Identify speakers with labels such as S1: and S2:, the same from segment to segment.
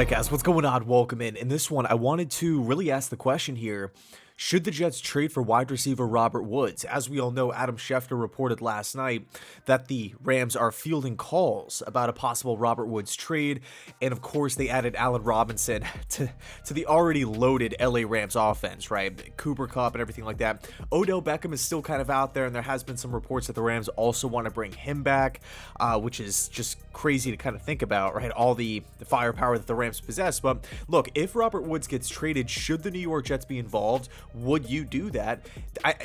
S1: Alright guys, what's going on? Welcome in. In this one, I wanted to really ask the question here, should the Jets trade for wide receiver Robert Woods? As we all know, Adam Schefter reported last night that the Rams are fielding calls about a possible Robert Woods trade, and of course they added Allen Robinson to the already loaded LA Rams offense, right? Cooper Kupp and everything like that. Odell Beckham is still kind of out there, and there has been some reports that the Rams also want to bring him back, which is just crazy to kind of think about, right? All the firepower that the Rams possess. But look, if Robert Woods gets traded, should the New York Jets be involved? Would you do that?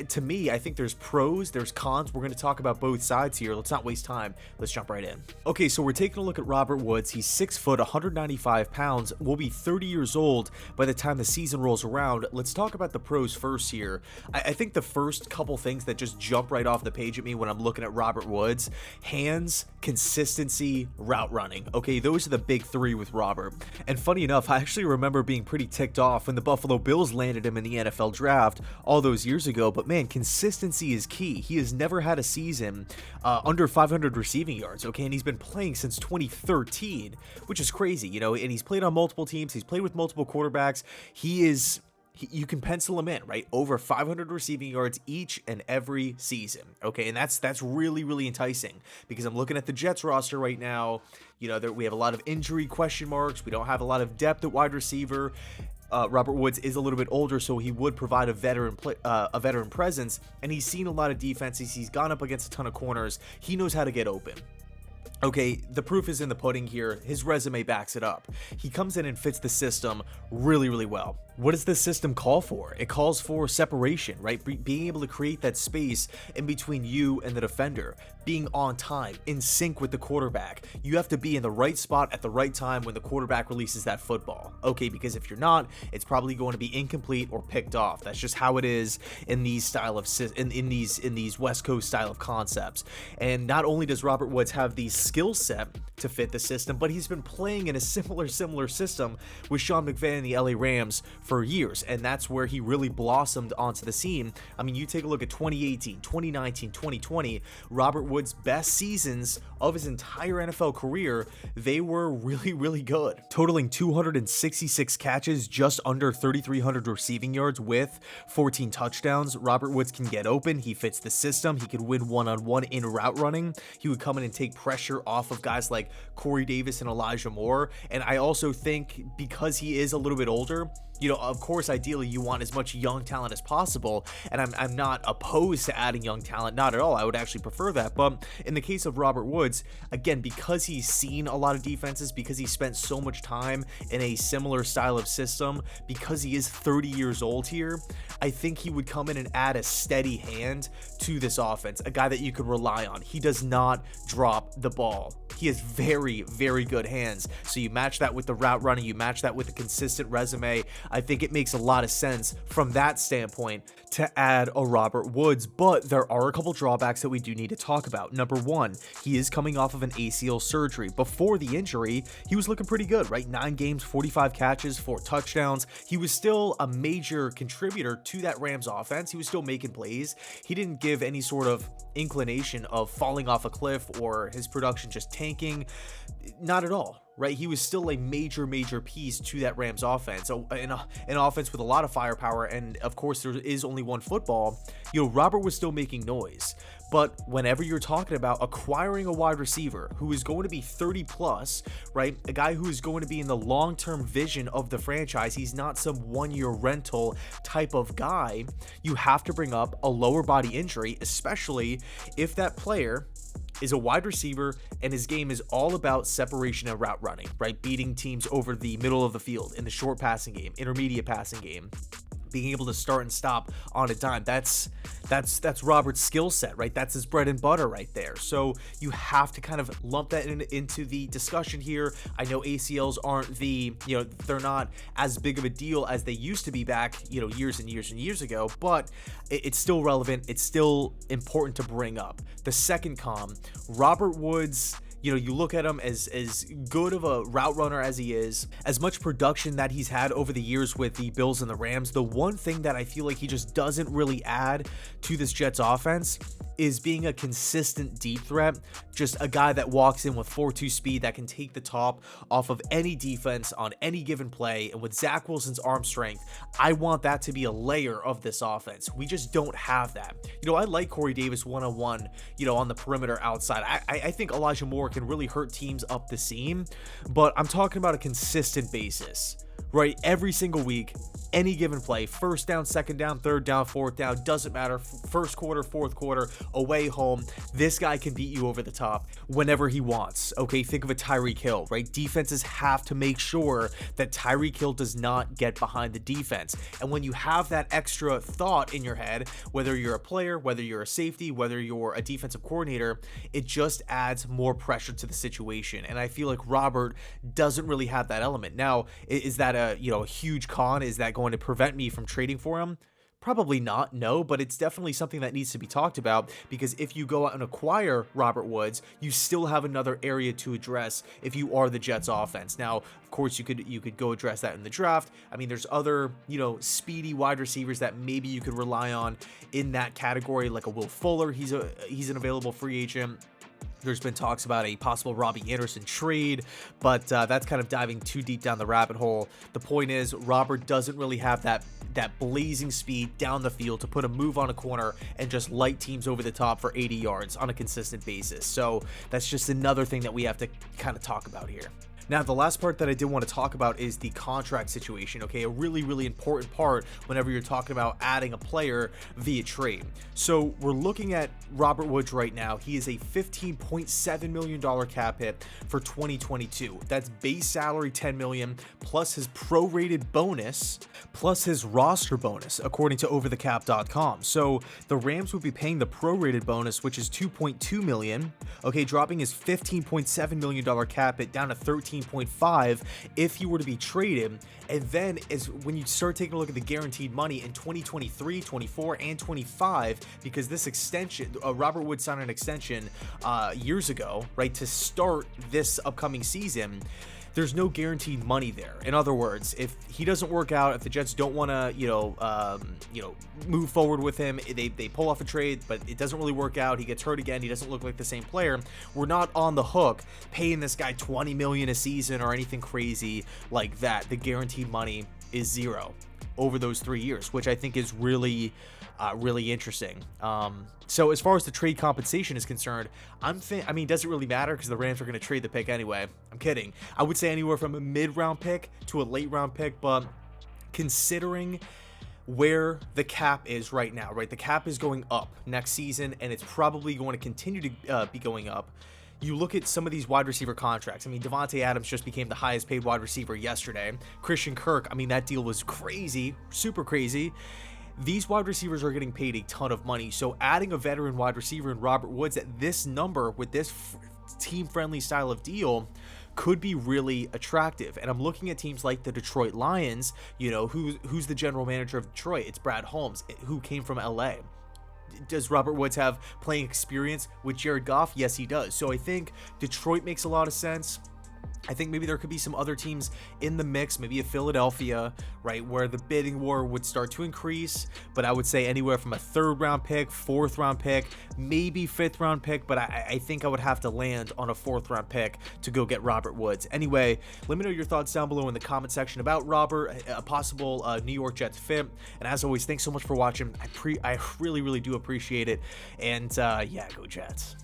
S1: To me, I think there's pros, there's cons. We're going to talk about both sides here. Let's not waste time. Let's jump right in. Okay, so we're taking a look at Robert Woods. He's 6 foot, 195 pounds, will be 30 years old by the time the season rolls around. Let's talk about the pros first here. I think the first couple things that just jump right off the page at me when I'm looking at Robert Woods: hands, consistency, route running. Okay, those are the big three with Robert. And funny enough, I actually remember being pretty ticked off when the Buffalo Bills landed him in the NFL draft all those years ago. But man, consistency is key. He has never had a season under 500 receiving yards, okay, and he's been playing since 2013, which is crazy, you know, and he's played on multiple teams, he's played with multiple quarterbacks. You can pencil him in, right? Over 500 receiving yards each and every season, okay? And that's really, really enticing, because I'm looking at the Jets roster right now. You know, we have a lot of injury question marks. We don't have a lot of depth at wide receiver. Robert Woods is a little bit older, so he would provide a veteran presence, and he's seen a lot of defenses. He's gone up against a ton of corners. He knows how to get open. Okay, the proof is in the pudding here. His resume backs it up. He comes in and fits the system really, really well. What does this system call for? It calls for separation, right? Being able to create that space in between you and the defender, being on time, in sync with the quarterback. You have to be in the right spot at the right time when the quarterback releases that football, okay? Because if you're not, it's probably going to be incomplete or picked off. That's just how it is in these in these West Coast style of concepts. And not only does Robert Woods have the skill set to fit the system, but he's been playing in a similar system with Sean McVay and the LA Rams for years, and that's where he really blossomed onto the scene. I mean, you take a look at 2018, 2019, 2020, Robert Woods' best seasons of his entire NFL career, they were really, really good, totaling 266 catches, just under 3,300 receiving yards with 14 touchdowns. Robert Woods can get open. He fits the system. He could win one-on-one in route running. He would come in and take pressure off of guys like Corey Davis and Elijah Moore. And I also think, because he is a little bit older, you know, of course, ideally you want as much young talent as possible, and I'm not opposed to adding young talent, not at all. I would actually prefer that. But in the case of Robert Woods, again, because he's seen a lot of defenses, because he spent so much time in a similar style of system, because he is 30 years old here, I think he would come in and add a steady hand to this offense, a guy that you could rely on. He does not drop the ball. He has very, very good hands. So you match that with the route running, you match that with a consistent resume. I think it makes a lot of sense from that standpoint to add a Robert Woods, but there are a couple drawbacks that we do need to talk about. Number one, he is coming off of an ACL surgery. Before the injury, he was looking pretty good, right? 9 games, 45 catches, 4 touchdowns. He was still a major contributor to that Rams offense. He was still making plays. He didn't give any sort of inclination of falling off a cliff or his production just tanking. Not at all. Right, he was still a major piece to that Rams offense. So an offense with a lot of firepower, and of course there is only one football. You know, Robert was still making noise. But whenever you're talking about acquiring a wide receiver who is going to be 30 plus, right, a guy who is going to be in the long-term vision of the franchise, he's not some one-year rental type of guy, you have to bring up a lower body injury, especially if that player is a wide receiver and his game is all about separation and route running, right? Beating teams over the middle of the field in the short passing game, intermediate passing game, being able to start and stop on a dime. That's Robert's skill set, right? That's his bread and butter right there. So you have to kind of lump that into the discussion here. I know ACLs aren't they're not as big of a deal as they used to be back, years and years ago, but it's still relevant. It's still important to bring up. The second Robert Woods, you look at him as good of a route runner as he is, as much production that he's had over the years with the Bills and the Rams. The one thing that I feel like he just doesn't really add to this Jets offense is being a consistent deep threat, just a guy that walks in with 4.2 speed that can take the top off of any defense on any given play. And with Zach Wilson's arm strength, I want that to be a layer of this offense. We just don't have that. I like Corey Davis one-on-one, on the perimeter outside. I think Elijah Moore can really hurt teams up the seam, but I'm talking about a consistent basis. Right, every single week, any given play, first down, second down, third down, fourth down, doesn't matter, first quarter, fourth quarter, away, home, this guy can beat you over the top whenever he wants. Okay, think of a Tyreek Hill, right? Defenses have to make sure that Tyreek Hill does not get behind the defense. And when you have that extra thought in your head, whether you're a player, whether you're a safety, whether you're a defensive coordinator, it just adds more pressure to the situation. And I feel like Robert doesn't really have that element. Now, is that a huge con? Is that going to prevent me from trading for him? Probably not, no, but it's definitely something that needs to be talked about, because if you go out and acquire Robert Woods, you still have another area to address if you are the Jets offense. Now, of course, you could go address that in the draft. I mean, there's other, speedy wide receivers that maybe you could rely on in that category, like a Will Fuller. He's an available free agent. There's been talks about a possible Robbie Anderson trade, but that's kind of diving too deep down the rabbit hole. The point is, Robert doesn't really have that blazing speed down the field to put a move on a corner and just light teams over the top for 80 yards on a consistent basis. So that's just another thing that we have to kind of talk about here. Now, the last part that I did want to talk about is the contract situation, okay? A really, really important part whenever you're talking about adding a player via trade. So we're looking at Robert Woods right now. He is a $15.7 million cap hit for 2022. That's base salary $10 million, plus his prorated bonus, plus his roster bonus, according to overthecap.com. So the Rams would be paying the prorated bonus, which is $2.2 million, okay, dropping his $15.7 million cap hit down to $13.5 if you were to be traded. And then when you start taking a look at the guaranteed money in 2023, 24, and 25, because this extension, Robert Woods signed an extension years ago, right, to start this upcoming season. There's no guaranteed money there. In other words, if he doesn't work out, if the Jets don't want to, move forward with him, they pull off a trade, but it doesn't really work out. He gets hurt again. He doesn't look like the same player. We're not on the hook paying this guy $20 million a season or anything crazy like that. The guaranteed money is zero over those 3 years, which I think is really interesting. So as far as the trade compensation is concerned, does it really matter? Because the Rams are going to trade the pick anyway. I'm kidding. I would say anywhere from a mid-round pick to a late-round pick, but considering where the cap is right now, right? The cap is going up next season, and it's probably going to continue to be going up. You look at some of these wide receiver contracts. Devontae Adams just became the highest paid wide receiver yesterday. Christian Kirk, that deal was crazy, super crazy. These wide receivers are getting paid a ton of money. So adding a veteran wide receiver in Robert Woods at this number with this team-friendly style of deal could be really attractive. And I'm looking at teams like the Detroit Lions, who's the general manager of Detroit? It's Brad Holmes, who came from LA. Does Robert Woods have playing experience with Jared Goff? Yes, he does. So I think Detroit makes a lot of sense. I think maybe there could be some other teams in the mix, maybe a Philadelphia, right, where the bidding war would start to increase. But I would say anywhere from a 3rd round pick, 4th round pick, maybe 5th round pick. But I think I would have to land on a 4th round pick to go get Robert Woods. Anyway, let me know your thoughts down below in the comment section about Robert, a possible New York Jets fit. And as always, thanks so much for watching. I really, really do appreciate it. And yeah, go Jets.